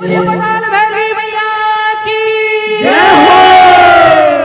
भैरवी मैया की जय हो।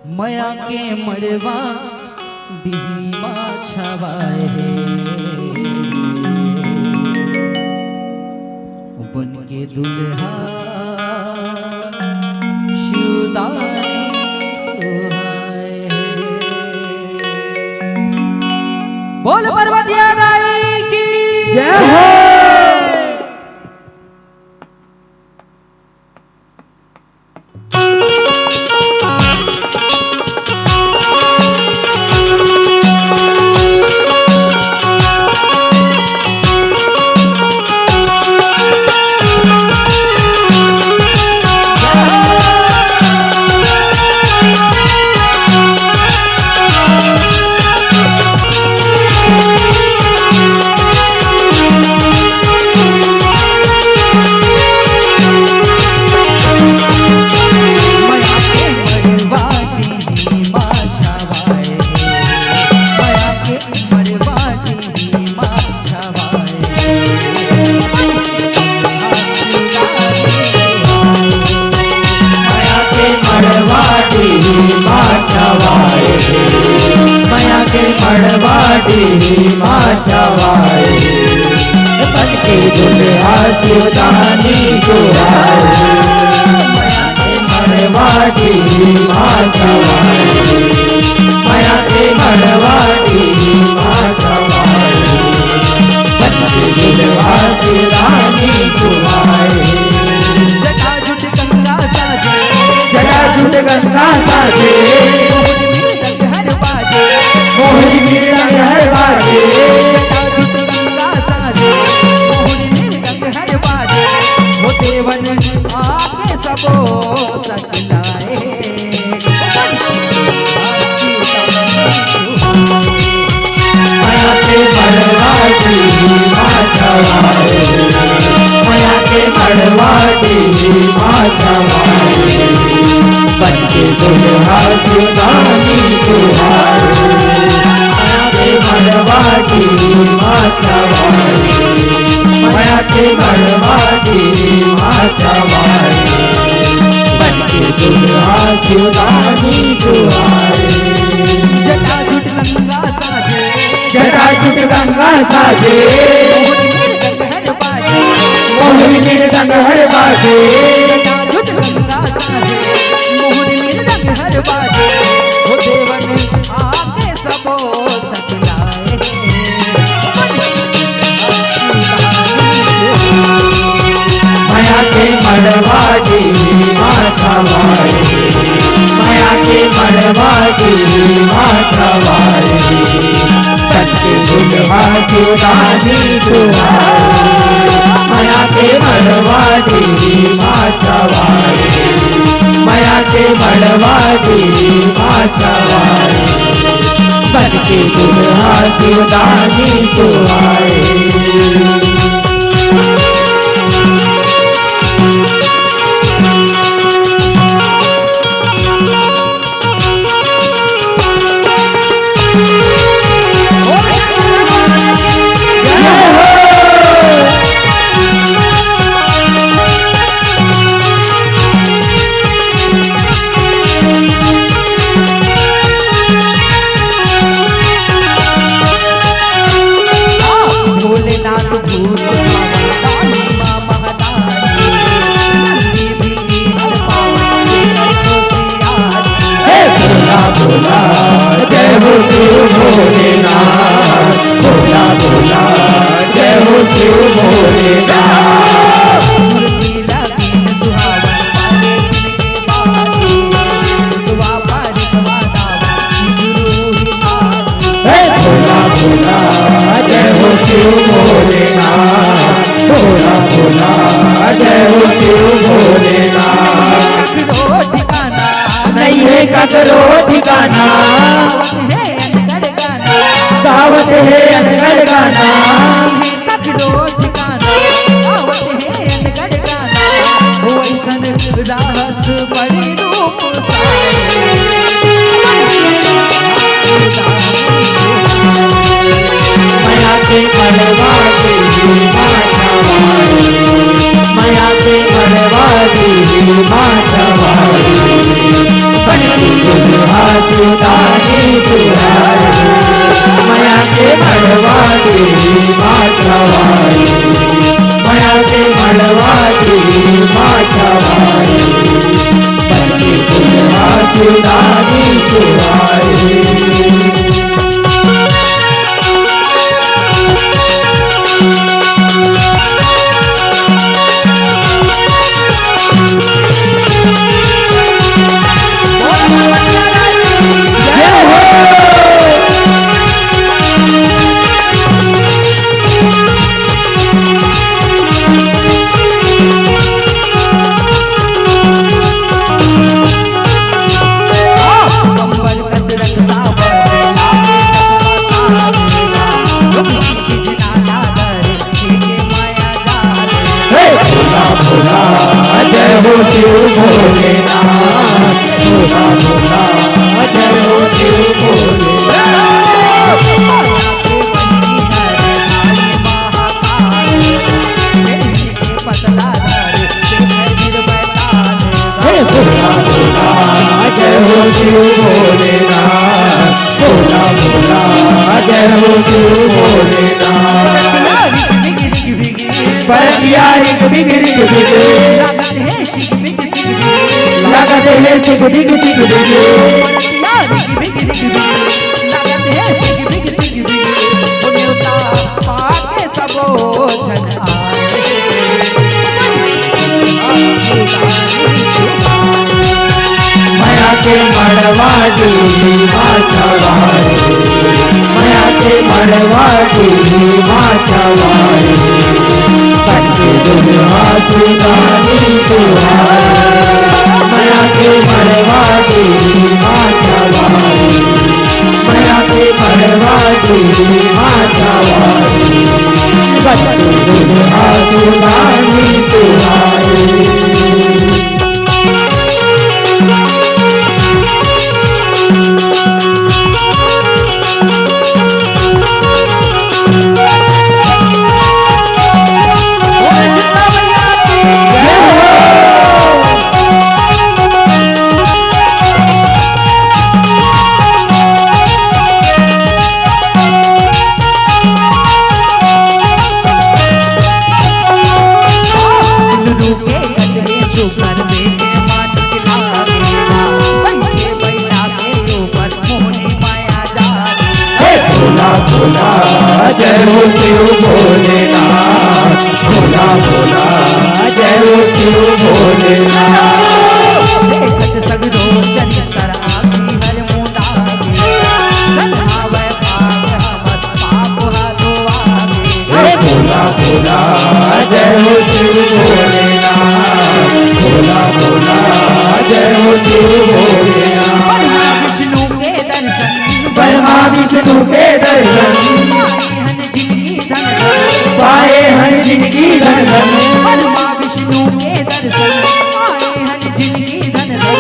मया के मड़वा दीमा छवाए बन के दुल्हा शिवदानी सुहाए। बोल पर्वतिया दाई की जय हो। मया के मड़वाड़ी माँ छवाए बन के दुल्हा शिवदानी सुहाए। मया के मड़वाड़ी माँ छवाए मया के मड़वाड़ी माँ छवाए बन के दुल्हा शिवदानी सुहाए। जटाजुट गंगा साजे मोहरी मृदंग हर बाजे जटाजुट गंगा साजे मोहरी मृदंग हर बाजे वो देवन आके सबो सतलाए। मया के मड़वाड़ी माँ छवाए मया के मड़वाड़ी माँ छवाए बन के दुल्हा शिवदानी सुहाए। मया के मड़वाड़ी माँ छवाए मया के मड़वाड़ी माँ छवाए बन के दुल्हा शिवदानी सुहाए। जटाजुट गंगा साजे जटाजुट गंगा साजे मोहरी मृदंग हर बाजे जटाजुट गंगा साजे मोहरी मृदंग हर बाजे वो देवन आके सबो सतलाए। मया के मड़वाड़ी माँ छवाए मया के मड़वाड़ी माँ छवाए बन के दुल्हा शिवदानी सुहाए। मया के मड़वाड़ी माँ छवाए मया के मड़वाड़ी माँ छवाए बन के दुल्हा शिवदानी सुहाए। भोलेनाथ भूत काली माँ महादानी हर पावन हे भोला भोला जय हो शिव भोलेनाथ भोला भोला जय हो शिव भोलेनाथ। हे भोला भोला जय हो शिव भोलेनाथ भोला भोला जय हो शिव भोलेनाथ। नहीं है ककरो ठिकाना दावत है अनगढ़ गाना रास बड़ी रूप मया के मड़वाड़ी माँ छवाए मया के मड़वाड़ी माँ छवाए बन के दुल्हा जुदानी जुदाई माया के मड़वाती माछवाई माया के मड़वाती माछवाई बनके दुल्हा जुदानी जुदाई जय हो शिव भोलेनाथ भोला भोला जय हो शिव भोलेनाथ जय हो शिव भोलेनाथ भोला भोला जय हो शिव भोलेनाथ परगिया रिग बिग रिग बिग लागत है सिग बिग सिग बिग पाके सबो जन माया के मड़वाती माछवाई माया के मड़वाती माछवाई बनके दुल्हा जुदानी जुदाई माया के मड़वाती माछवाई माया के मड़वाती माछवाई बनके दुल्हा जुदानी जुदाई जय हो शिव भोलेनाथ भोला भोला जय हो शिव भोलेनाथ सगरो चरित्र आखी हर मुंडा भोला भोला जय हो शिव भोलेनाथ भोला भोला जय हो शिव भोलेनाथ विष्णु के दर्शन ब्रह्मा विष्णु के दर्शन पाए हर जिंदगी धन धन ब्रह्मा विष्णु के दर्शन पाए हर जिंदगी धन धन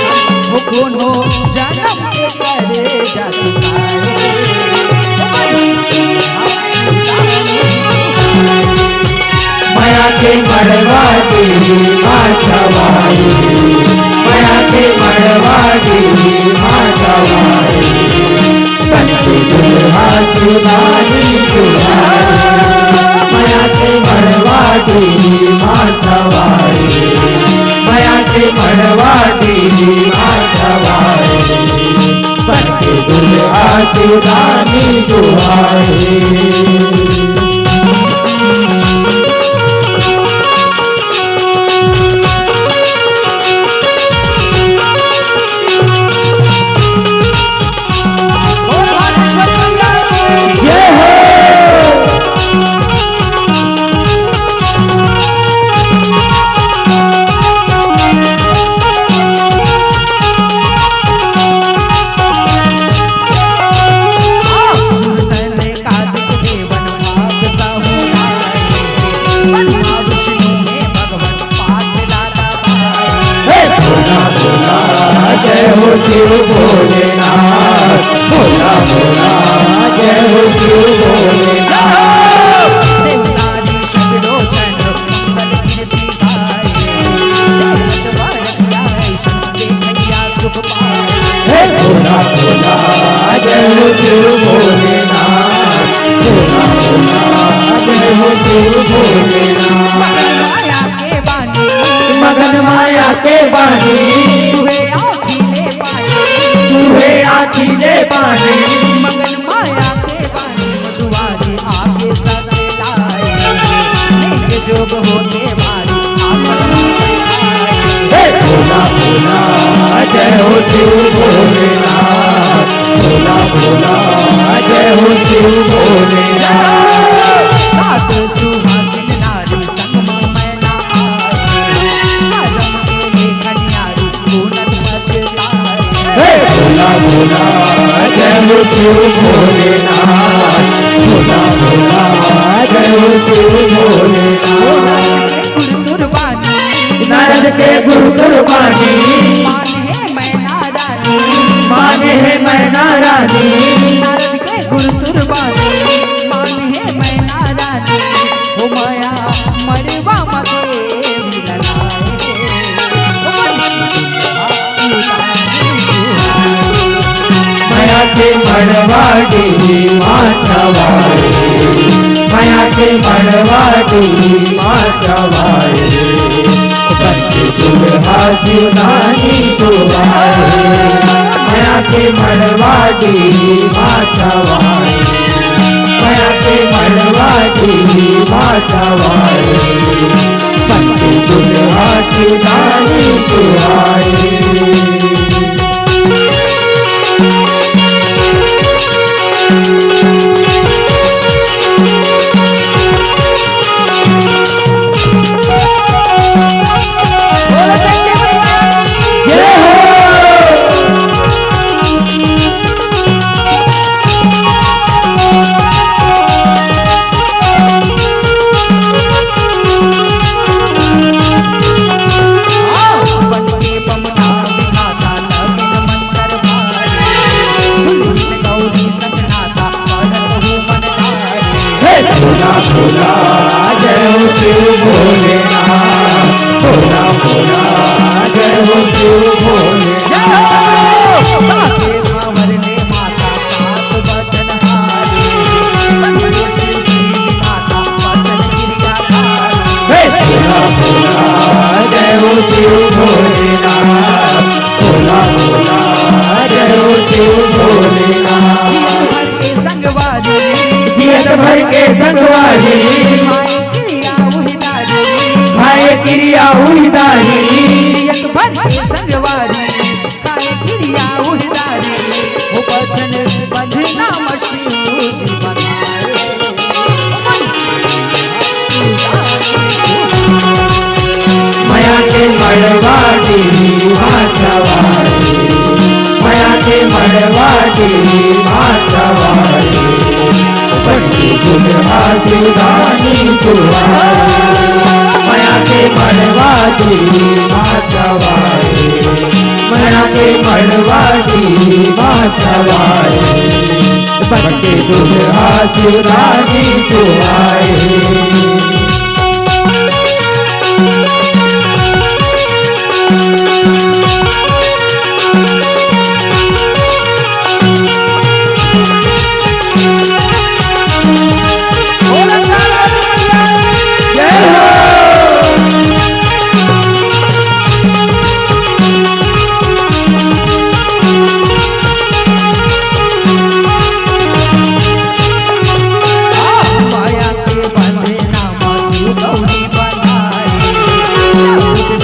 वो कौन हो जन्म के करे जा माया के मड़वाती माछवाई माया के मड़वाती माछवाई बनके दुल्हा जुदानी जुदाई माया के मड़वाती माछवाई माया के मड़वाती माछवाई बनके दुल्हा जुदानी जुदाई जय हो शिव भोलेनाथ भोला भोला जय हो शिव भोलेनाथ देवतारी शगड़ो सन मंगल कीर्ति गाए जगत वर न्याय सुख देखैया सुख पाए भोला भोला हो शिव भोलेनाथ, भोला भोला जय हो शिव भोलेनाथ। माया के बानी, मगन माया के बानी, तुहे आखिले पानी, तुहे आखिले पानी, मगन माया के बानी, मधुआरी आके सके लाए, नेक जोग होते भारी भोला भोला जय हो शिव भोलेनाथ, भोला भोला जय हो शिव भोलेनाथ। सात सुहासिन नारी संग मैना आए, करम के कन्यारी पूनम बचताए। भोला भोला जय हो शिव भोलेनाथ, भोला भोला जय हो शिव भोलेनाथ। नारद के गुरु कुर्बानी, माने है मैना रानी, माने है मैना रानी, नारद के गुरु कुर्बानी, माने है मैना रानी, हो माया मरवा मगे माया के मड़वाड़ी मातवारे, माया के मड़वाड़ी मातवारे, बच्चे दुल्हा जुदानी दुआरे। माया के मड़वाड़ी मातवारे, माया के मड़वाड़ी मातवारे, बच्चे दुल्हा जुदानी दुआरे। भोला भोला जय हो शिव भोलेनाथ, भोला भोला जय हो शिव भोलेनाथ। भावर ने माता सात वचन हारे, माता वचन क्रिया भोला भोला जय हो शिव भोलेनाथ, भोला भोला जय हो शिव भोलेनाथ। संगवारी जियत भर के संगवारी, भाई क्रिया उहिदारी, जियत भर के संगवारी, भाई क्रिया उहिदारी, वो बचन बंधना मशहूर माया के मड़वाड़ी मातवारे, माया के मड़वाड़ी मातवारे, बच्चे दुल्हा जुदानी दुआरे। माया के मड़वाड़ी मातवारे, माया के मड़वाड़ी मातवारे, बच्चे दुल्हा जुदानी दुआरे। माया के बंधे नामा शिव गौरी बनाए,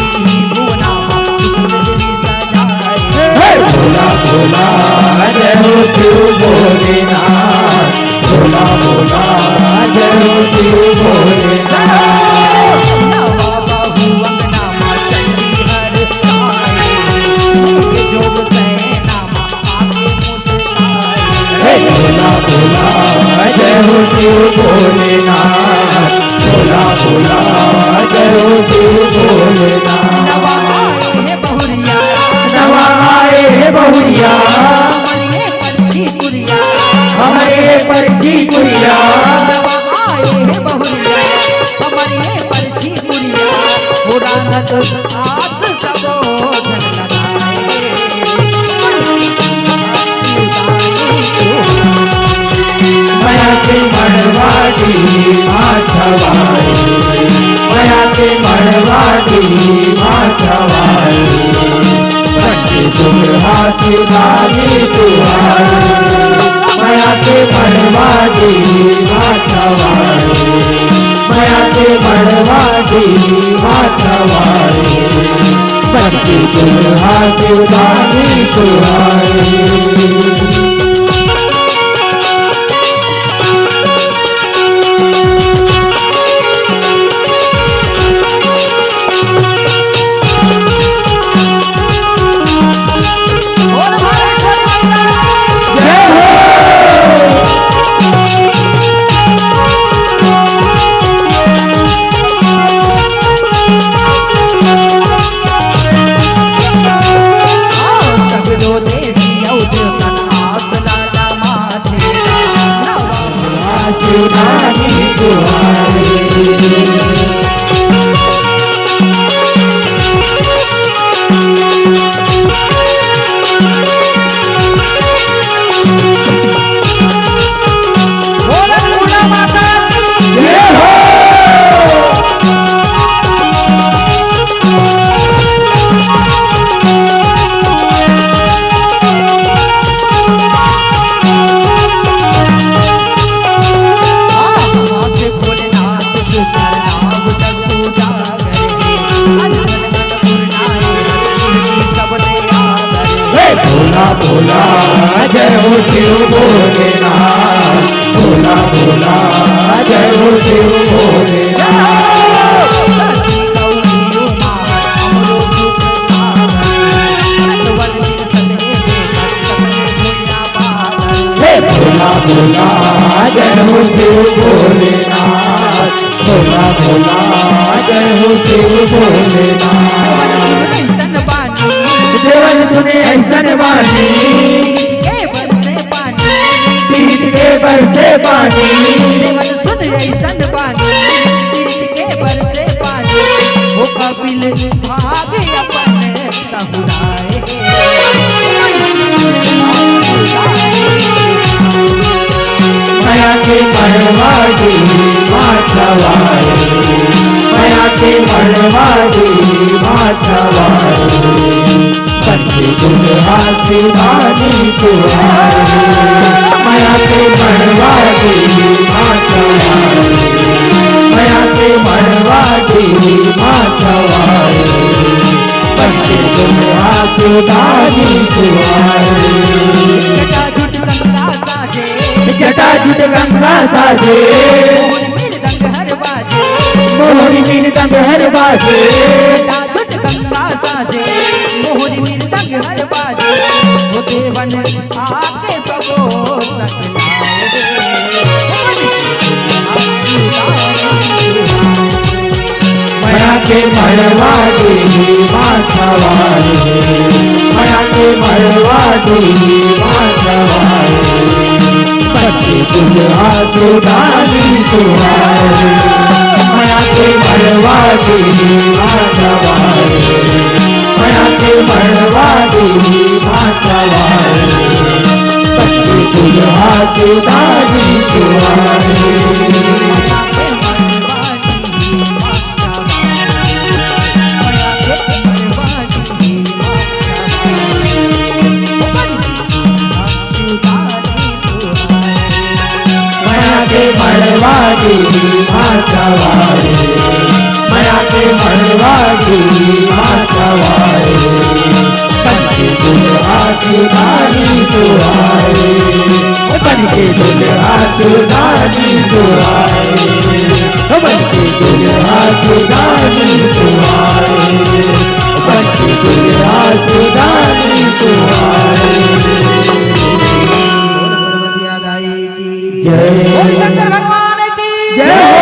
भुवना भोला भोला जय हो शिव भोलेनाथ, भोला भोला जय हो शिव भोलेनाथ। नवा बाहु अंगनामा चंडी हर आए, जोग सैनामा आगे मुस्काए। भोला भोला जय हो शिव भोलेनाथ, भोला भोला जय हो शिव भोलेनाथ। नवा आए है बहुरिया, नवा आए है बहुरिया, हमारे परछी कुरिया, हमारे परछी कुरिया। नवा आए है बहुरिया, हमारे परछी कुरिया, हो रानत आस सबो धन लगाए। सुधारी तुम्हारी माया के मड़वादी माथवारी माया के मड़वादी माथवारी बनती दुल्हा सुधारी तुम्हारी भोला जय हो शिव भोलेनाथ भोला भोला जय हो शिव भोलेनाथ भोला भोला जय हो शिव भोलेनाथ भोला भोला जय हो शिव भोलेनाथ देवन सुने ऐसन बानी पीठ के बरसे पानी देवन सुने ऐसन बानी पीठ के बरसे पानी वो कपिल भाग अपन सहुराए माया के मड़वादी माथवारी माया के मड़वादी माथवारी बनती दुल्हा सुधारी तुम्हारी माया के मड़वादी माथवारी माया के मड़वादी माथवारी बनती दुल्हा सुधारी तुम्हारी जटाजुट गंगा साजे मोहनी मृदंग हर बाजे जटाजुट गंगा साजे मोहनी मृदंग हर बाजे वो देवन आके सबो माया के मड़वादी माथवारी माया के मड़वादी माथवारी बनती दुल्हा सुधारी तुम्हारी माया के मड़वादी माथवारी माया के मड़वादी माथवारी बनती दुल्हा सुधारी तुम्हारी मड़वादी माथवारी माया के मड़वादी माथवारी बनती दुल्हा सुधारी तुम्हारी बनती दुल्हा सुधारी तुम्हारी बनती दुल्हा सुधारी तुम्हारी बनती दुल्हा सुधारी तुम्हारी जय शंकर भगवान की जय।